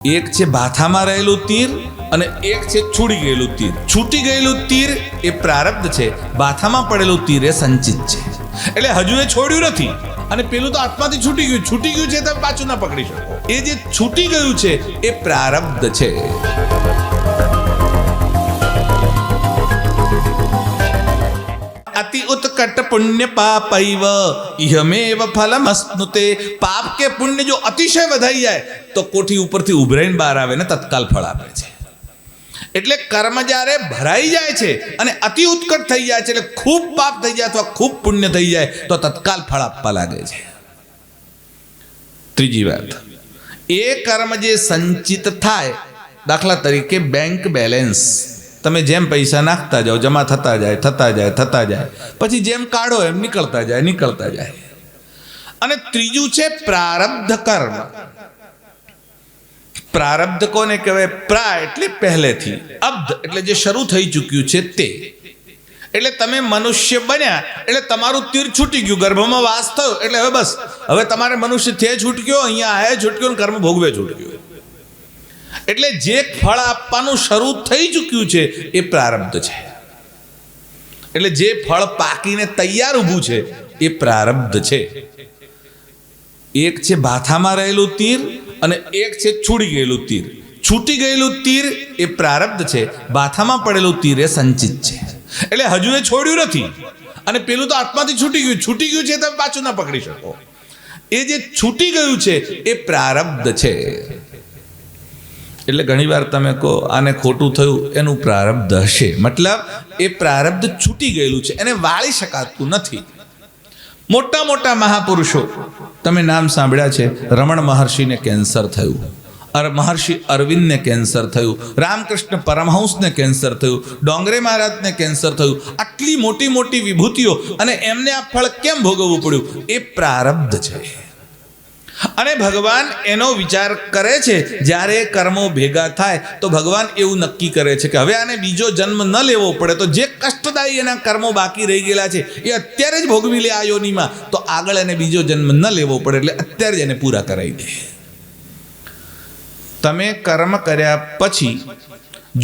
એક છે ભાથામાં રહેલું તીર અને એક છે છૂટી ગયેલું તીર. છૂટી ગયેલું તીર એ પ્રારબ્ધ છે, ભાથામાં પડેલું તીર એ સંચિત છે. એટલે હજુ એ છોડ્યું નથી અને પેલું તો આત્માથી છૂટી ગયું છે, તમે પાછું ના પકડી શકો. એ જે છૂટી ગયું છે એ પ્રારબ્ધ છે. અતિ ઉત્કટ પુણ્ય પાપૈવ ઇહમેવ ફલમસ્નુતે. પાપ કે પુણ્ય જો અતિશય વધાઈ જાય તો કોઠી ઉપરથી ઉભરાઈને બહાર આવે ને તત્કાલ ફળ આપે છે. એટલે કર્મ જ્યારે ભરાઈ જાય છે અને અતિ ઉત્કટ થઈ જાય છે, એટલે ખૂબ પાપ થઈ જાય અથવા ખૂબ પુણ્ય થઈ જાય તો તત્કાલ ફળ આપવા લાગે છે. ત્રીજી વાત, એ કર્મ જે સંચિત થાય, દાખલા તરીકે બેંક બેલેન્સ, તમે જેમ પૈસા નાખતા જાઓ જમા થતા જાય, પછી જેમ કાઢો એમ નીકળતા જાય. અને ત્રીજું છે પ્રારબ્ધ કર્મ. પ્રારબ્ધ કોને કહેવાય? પ્રા એટલે પહેલેથી, અબ્ધ એટલે જે શરૂ થઈ ચૂક્યું છે તે. એટલે તમે મનુષ્ય બન્યા એટલે તમારું તીર છૂટી ગયું, ગર્ભમાં વાસ થયો એટલે હવે બસ, હવે તમારે મનુષ્ય થયે છૂટક્યો, અહીંયા આયે છૂટક્યો, કર્મ ભોગવે છૂટક્યો. એટલે જે ફળ આપવાનું શરૂ થઈ ચૂક્યું છે એ પ્રારબ્ધ છે. એટલે જે ફળ પાકીને તૈયાર ઊભું છે એ પ્રારબ્ધ છે. એક છે ભાથામાં રહેલું તીર અને એક છે છૂટી ગયેલું તીર. છૂટી ગયેલું તીર એ પ્રારબ્ધ છે, ભાથામાં પડેલું તીર એ સંચિત છે. એટલે હજુ એ છોડ્યું નથી અને પેલું તો આત્માથી છૂટી ગયું છે, તમે પાછું ના પકડી શકો. એ જે છૂટી ગયું છે એ પ્રારબ્ધ છે. એટલે ઘણીવાર તમે કહો આને ખોટું થયું, એનું પ્રારબ્ધ હશે, મતલબ એ પ્રારબ્ધ છૂટી ગયેલું છે, એને વાળી શકાતું નથી. મોટા મોટા મહાપુરુષો તમે નામ સાંભળ્યા છે. રમણ મહર્ષિને કેન્સર થયું, મહર્ષિ અરવિંદને કેન્સર થયું, રામકૃષ્ણ પરમહંસને કેન્સર થયું, ડોંગરે મહારાજને કેન્સર થયું. આટલી મોટી મોટી વિભૂતિઓ અને એમને આ ફળ કેમ ભોગવવું પડ્યું? એ પ્રારબ્ધ છે. અને ભગવાન એનો વિચાર કરે છે. જ્યારે કર્મો ભેગા થાય તો ભગવાન એવું નક્કી કરે છે કે હવે આને બીજો જન્મ ન લેવો પડે, તો જે કષ્ટદાયી એના કર્મો બાકી રહી ગયેલા છે એ અત્યારે જ ભોગવી લે આ યોનિમાં, તો આગળ એને બીજો જન્મ ન લેવો પડે, એટલે અત્યારે જ એને પૂરા કરાવી દે. તમે કર્મ કર્યા પછી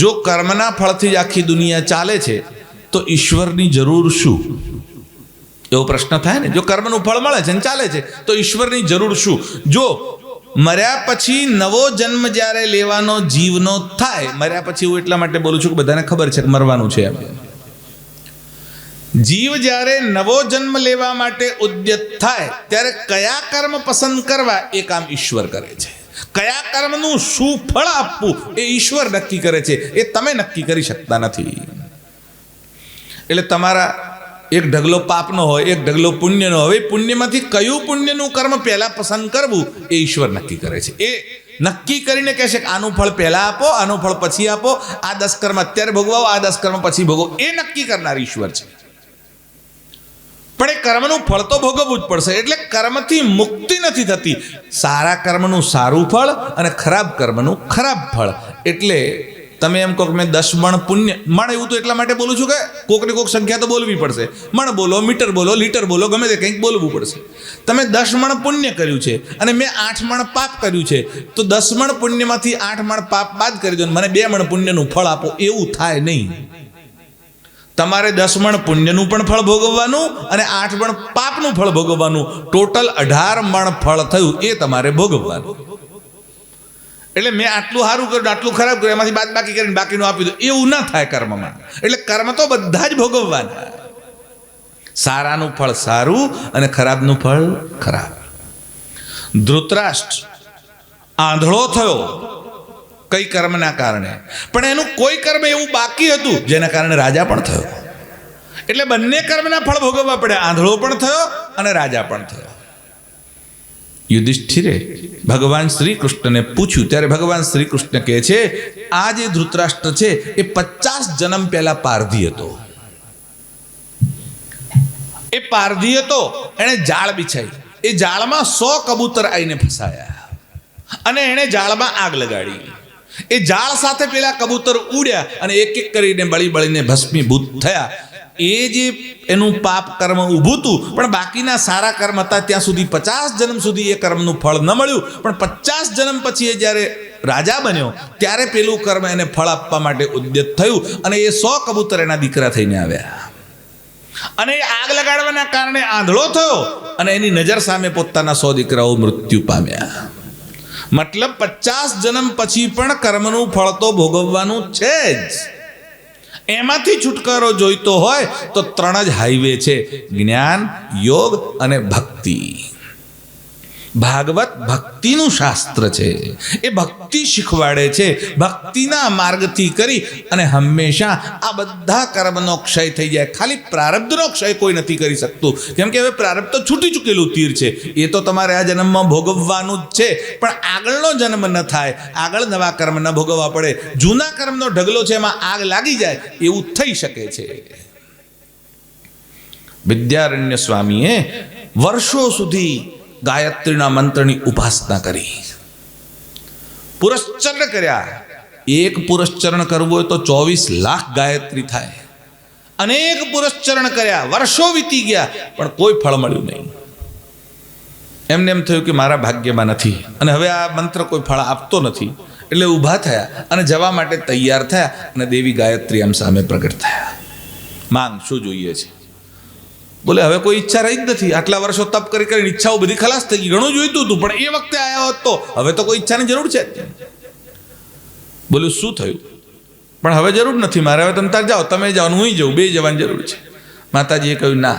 જો કર્મના ફળથી જ આખી દુનિયા ચાલે છે તો ઈશ્વરની જરૂર શું? એવો પ્રશ્ન થાય ને. જો કર્મનું ફળ મળે છે ને ચાલે છે તો ઈશ્વરની જરૂર શું? જો મર્યા પછી નવો જન્મ જ્યારે લેવાનો જીવનો થાય, મર્યા પછી હું એટલા માટે બોલું છું કે બધાને ખબર છે કે મરવાનું છે એમ. જીવ જ્યારે નવો જન્મ લેવા માટે ઉદ્યત થાય ત્યારે કયા કર્મ પસંદ કરવા એ કામ ઈશ્વર કરે છે. કયા કર્મનું શું ફળ આપવું એ ઈશ્વર નક્કી કરે છે, એ તમે નક્કી કરી શકતા નથી. એટલે તમારા એક ઢગલો પાપનો હોય, એક ઢગલો પુણ્યનો હોય. પુણ્યમાંથી કયું પુણ્યનું કર્મ પહેલા પસંદ કરવું એ ઈશ્વર નક્કી કરે છે. એ નક્કી કરીને કહેશે કે આનું ફળ પહેલા આપો, આનું ફળ પછી આપો, આ 10 કર્મ અત્યારે ભોગવાઓ, આ 10 કર્મ પછી ભોગવો. એ નક્કી કરનાર ઈશ્વર છે. પણ એ કર્મનું ફળ તો ભોગવવું જ પડશે. એટલે કર્મથી મુક્તિ નથી થતી. સારા કર્મનું સારું ફળ અને ખરાબ કર્મનું ખરાબ ફળ. એટલે તમે એમ કહો કે મેં 10 મણ પુણ્ય, મણ એવું તો એટલા માટે બોલું છું કે કોકને કોક સંખ્યા તો બોલવી પડશે. મણ બોલો, મીટર બોલો, લીટર બોલો, ગમે તે કંઈક બોલવું પડશે. તમે 10 મણ પુણ્ય કર્યું છે અને મેં 8 મણ પાપ કર્યું છે, તો 10 મણ પુણ્યમાંથી 8 મણ પાપ બાદ કરી દો, મને 2 મણ પુણ્યનું ફળ આપો, એવું થાય નહીં. તમારે 10 મણ પુણ્યનું પણ ફળ ભોગવવાનું અને 8 મણ પાપનું ફળ ભોગવવાનું. ટોટલ 18 મણ ફળ થયું એ તમારે ભોગવવાનું. એટલે મેં આટલું સારું કર્યું, આટલું ખરાબ કર્યું, એમાંથી બાદ બાકી કરીને બાકીનું આપી દો, એવું ના થાય કર્મમાં. એટલે કર્મ તો બધા જ ભોગવવાના. સારાનું ફળ સારું અને ખરાબનું ફળ ખરાબ. ધૃતરાષ્ટ્ર આંધળો થયો કઈ કર્મના કારણે, પણ એનું કોઈ કર્મ એવું બાકી હતું જેના કારણે રાજા પણ થયો. એટલે બંને કર્મના ફળ ભોગવવા પડે. આંધળો પણ થયો અને રાજા પણ થયો. યુધિષ્ઠિરે ભગવાન શ્રી કૃષ્ણને પૂછ્યું ત્યારે ભગવાન શ્રી કૃષ્ણ કહે છે, આ જે ધૃતરાષ્ટ્ર છે એ 50 જન્મ પહેલા પારધી હતો. એ પારધી હતો, એણે જાળ બિછાઈ, એ જાળમાં 100 કબૂતર આવીને ફસાયા અને એણે જાળમાં આગ લગાડી. એ જાળ સાથે પેલા કબૂતર ઉડ્યા અને એક એક કરીને બળીને ભસ્મીભૂત થયા. એ જે એનું પાપ કર્મ ઊભું હતું, પણ બાકીના સારા કર્મ હતા ત્યાં સુધી 50 જન્મ સુધી એ કર્મનું ફળ ન મળ્યું. પણ 50 જન્મ પછી એ જ્યારે રાજા બન્યો ત્યારે પેલું કર્મ એને ફળ આપવા માટે ઉદ્યત થયું અને એ 100 કબૂતર એના દીકરા થઈને આવ્યા અને એ આગ લગાડવાના કારણે આંધળો થયો અને એની નજર સામે પોતાના 100 દીકરાઓ મૃત્યુ પામ્યા. મતલબ 50 જન્મ પછી પણ કર્મનું ફળ તો ભોગવવાનું છે જ. એમાંથી છુટકારો જોઈતો હોય તો 3 જ હાઈવે છે: જ્ઞાન, યોગ અને ભક્તિ. ભાગવત ભક્તિનું શાસ્ત્ર છે. એ ભક્તિ શીખવાડે છે. ભક્તિના માર્ગથી કરી અને હંમેશા આ બધા કર્મનો ક્ષય થઈ જાય. ખાલી પ્રારબ્ધનો ક્ષય કોઈ નથી કરી શકતું, કેમ કે હવે પ્રારબ્ધ તો છૂટી ચૂકેલું તીર છે. એ તો તમારે આ જન્મમાં ભોગવવાનું જ છે, પણ આગળનો જન્મ ન થાય, આગળ નવા કર્મ ન ભોગવવા પડે. જૂના કર્મનો ઢગલો છે, એમાં આગ લાગી જાય એવું થઈ શકે છે. વિદ્યારણ્ય સ્વામીએ વર્ષો સુધી ગાયત્રીના મંત્રની ઉપાસના કરી, પુરશ્ચરણ કર્યા. એક પુરશ્ચરણ કરવું હોય તો 24 લાખ ગાયત્રી થાય. અનેક પુરશ્ચરણ કર્યા, વર્ષો વીતી ગયા, પણ કોઈ ફળ મળ્યું નહીં. એમને એમ થયું કે મારા ભાગ્યમાં નથી અને હવે આ મંત્ર કોઈ ફળ આપતો નથી. એટલે ઊભા થયા અને જવા માટે તૈયાર થયા અને દેવી ગાયત્રી આમ સામે પ્રગટ થયા. માંગ, શું જોઈએ છે? બોલે હવે કોઈ ઈચ્છા રહી જ નથી. આટલા વર્ષો તપ કરી કરીને ઈચ્છાઓ બધી ખલાસ થઈ ગઈ. ઘણું જોઈતું હતું, પણ એ વખતે આવ્યા હોત તો હવે તો કોઈ ઈચ્છાની જરૂર છે. બોલ્યું શું થયું? પણ હવે જરૂર નથી મારે, હવે તમે તાર જાઓ, તમે જાઓ હું જાઉં, બે જવાની જરૂર છે. માતાજીએ કહ્યું ના,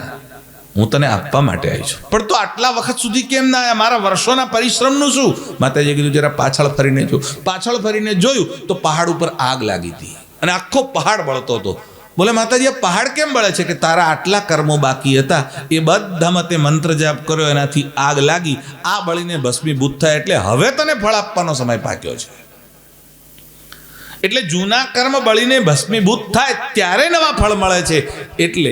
હું તને આપવા માટે આવી છું. પણ તો આટલા વખત સુધી કેમ ના આવ્યા? મારા વર્ષોના પરિશ્રમનું શું? માતાજીએ કીધું જરા પાછળ ફરીને જો. પાછળ ફરીને જોયું તો પહાડ ઉપર આગ લાગી હતી અને આખો પહાડ બળતો હતો. બોલે માતાજી, આ પહાડ કેમ બળે છે? કે તારા આટલા કર્મો બાકી હતા, એ બધામાં તે મંત્ર જાપ કર્યો, એનાથી આગ લાગી, આ બળીને ભસ્મીભૂત થાય, એટલે હવે તને ફળ આપવાનો સમય પાક્યો છે. એટલે જૂના કર્મ બળીને ભસ્મીભૂત થાય ત્યારે નવા ફળ મળે છે. એટલે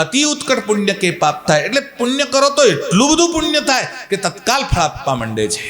અતિ ઉત્કટ પુણ્ય કે પાપ થાય. એટલે પુણ્ય કરો તો એટલું બધું પુણ્ય થાય કે તત્કાલ ફળ આપવા માંડે છે.